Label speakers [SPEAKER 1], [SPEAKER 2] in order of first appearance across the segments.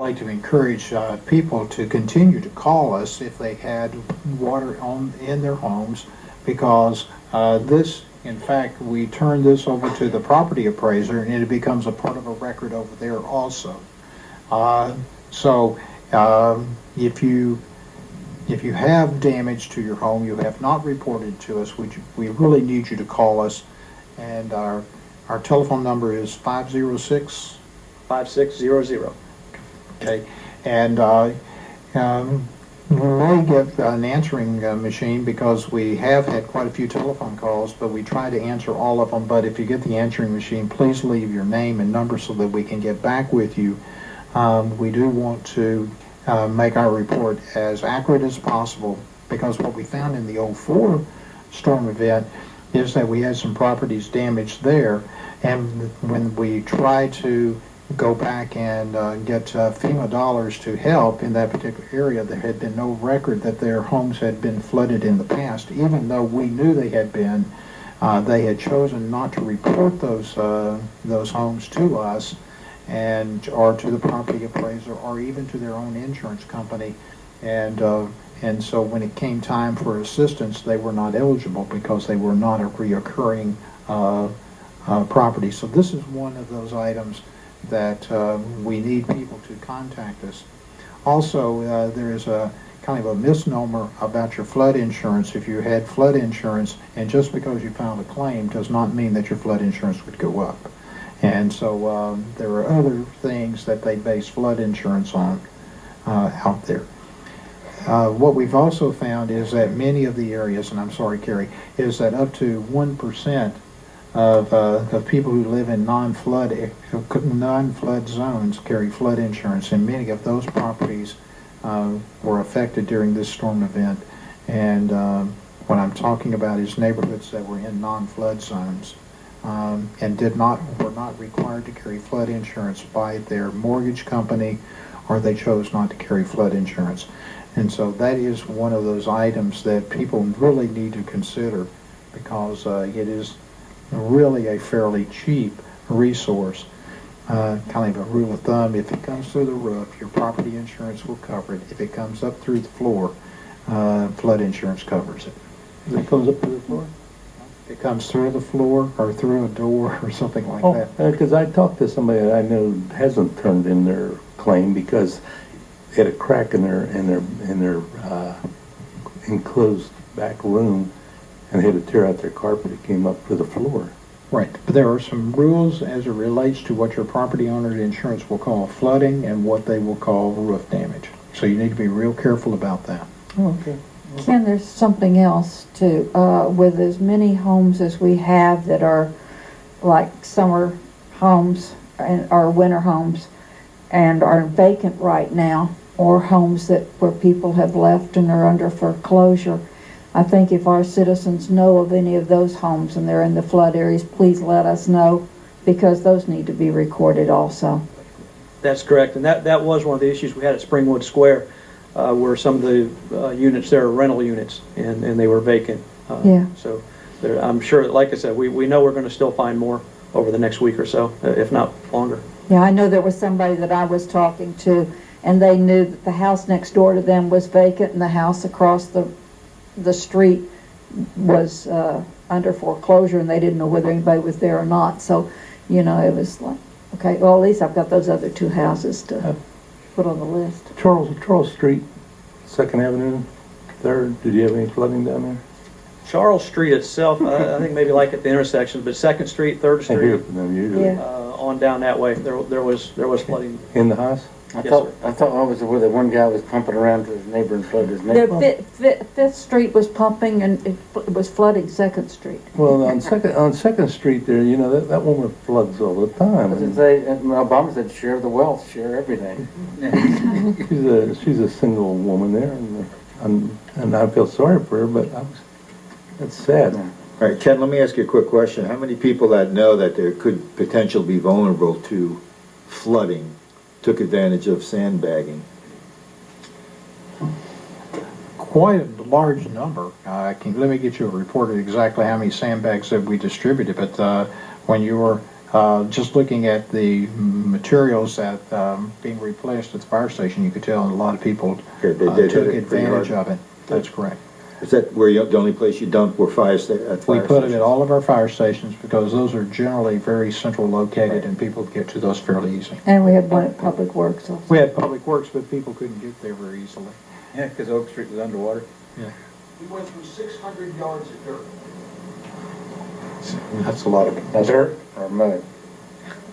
[SPEAKER 1] like to encourage people to continue to call us if they had water in their homes, because this, in fact, we turn this over to the property appraiser and it becomes a part of a record over there also. So if you have damage to your home you have not reported to us, we really need you to call us, and our telephone number is 506
[SPEAKER 2] 5600.
[SPEAKER 1] Okay, and we may get an answering machine, because we have had quite a few telephone calls, but we try to answer all of them. But if you get the answering machine, please leave your name and number so that we can get back with you. We do want to make our report as accurate as possible, because what we found in the '04 storm event is that we had some properties damaged there, and when we try to go back and get FEMA dollars to help in that particular area, there had been no record that their homes had been flooded in the past. Even though we knew they had been, they had chosen not to report those homes to us, or to the property appraiser, or even to their own insurance company, and so when it came time for assistance, they were not eligible because they were not a reoccurring property. So this is one of those items that we need people to contact us. Also, there is a kind of a misnomer about your flood insurance. If you had flood insurance, and just because you filed a claim does not mean that your flood insurance would go up. And so there are other things that they base flood insurance on out there. What we've also found is that many of the areas, and I'm sorry, Carrie, is that up to 1% of people who live in non-flood zones carry flood insurance, and many of those properties were affected during this storm event. And what I'm talking about is neighborhoods that were in non-flood zones, and were not required to carry flood insurance by their mortgage company, or they chose not to carry flood insurance. And so that is one of those items that people really need to consider, because it is really a fairly cheap resource. Kind of a rule of thumb: if it comes through the roof, your property insurance will cover it. If it comes up through the floor, flood insurance covers it.
[SPEAKER 3] If it comes up through the floor?
[SPEAKER 1] If it comes through the floor or through a door or something like that.
[SPEAKER 3] Because I talked to somebody that I know hasn't turned in their claim because they had a crack in their enclosed back room, and they had to tear out their carpet. It came up to the floor.
[SPEAKER 1] Right, but there are some rules as it relates to what your property owner's insurance will call flooding and what they will call roof damage. So you need to be real careful about that.
[SPEAKER 3] Oh, okay.
[SPEAKER 4] Ken, there's something else too. With as many homes as we have that are like summer homes or winter homes and are vacant right now, or homes where people have left and are under foreclosure, I think if our citizens know of any of those homes and they're in the flood areas, please let us know, because those need to be recorded also.
[SPEAKER 2] That's correct, and that was one of the issues we had at Springwood Square, where some of the units there are rental units, and they were vacant.
[SPEAKER 4] Yeah.
[SPEAKER 2] So I'm sure, like I said, we know we're going to still find more over the next week or so, if not longer.
[SPEAKER 4] Yeah, I know there was somebody that I was talking to, and they knew that the house next door to them was vacant, and the house across the street was under foreclosure, and they didn't know whether anybody was there or not. So, it was like, okay, well, at least I've got those other two houses to put on the list.
[SPEAKER 3] Charles Street, 2nd Avenue, 3rd. Did you have any flooding down there?
[SPEAKER 2] Charles Street itself, I think maybe like at the intersection, but 2nd Street, 3rd
[SPEAKER 3] I hear
[SPEAKER 2] Street,
[SPEAKER 3] from them usually.
[SPEAKER 4] Yeah.
[SPEAKER 2] on down that way, there was flooding.
[SPEAKER 3] In the house?
[SPEAKER 5] I
[SPEAKER 2] Yes,
[SPEAKER 5] thought
[SPEAKER 2] sir.
[SPEAKER 5] that was where the one guy was pumping around to his neighbor and flooded his
[SPEAKER 4] The
[SPEAKER 5] neighbor.
[SPEAKER 4] Fifth Street was pumping, and it was flooding 2nd Street.
[SPEAKER 3] Well, on Second Street there, that woman floods all the time.
[SPEAKER 5] As I say, Obama said, share the wealth, share everything.
[SPEAKER 3] She's a single woman there, and I feel sorry for her, but that's sad.
[SPEAKER 6] All right, Ken, let me ask you a quick question. How many people that know that there could potentially be vulnerable to flooding took advantage of sandbagging?
[SPEAKER 1] Quite a large number. Let me get you a report of exactly how many sandbags that we distributed, but when you're Just looking at the materials that being replaced at the fire station, you could tell a lot of people
[SPEAKER 6] Okay, they did hit
[SPEAKER 1] took
[SPEAKER 6] it pretty
[SPEAKER 1] advantage
[SPEAKER 6] hard.
[SPEAKER 1] of it. That's correct.
[SPEAKER 6] Is that where you, the only place you dump were at
[SPEAKER 1] We
[SPEAKER 6] fire
[SPEAKER 1] put it
[SPEAKER 6] stations?
[SPEAKER 1] at all of our fire stations because those are generally very central located and people get to those fairly easy.
[SPEAKER 4] And we had one at Public Works also.
[SPEAKER 1] We had Public Works, but people couldn't get there very easily.
[SPEAKER 7] Yeah, because Oak Street was underwater.
[SPEAKER 1] We went through 600 yards of dirt. That's a lot of.
[SPEAKER 5] That's dirt or mud?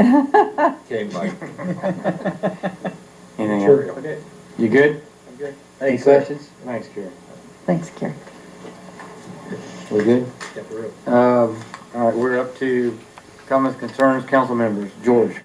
[SPEAKER 6] Okay, Mike.
[SPEAKER 5] Anything else?
[SPEAKER 2] Okay.
[SPEAKER 5] You good?
[SPEAKER 2] I'm good.
[SPEAKER 5] Any questions? Thanks, Gary.
[SPEAKER 4] Thanks, Carrie.
[SPEAKER 5] We good?
[SPEAKER 2] Yeah, for real.
[SPEAKER 5] All right, we're up to comments, concerns, council members. George?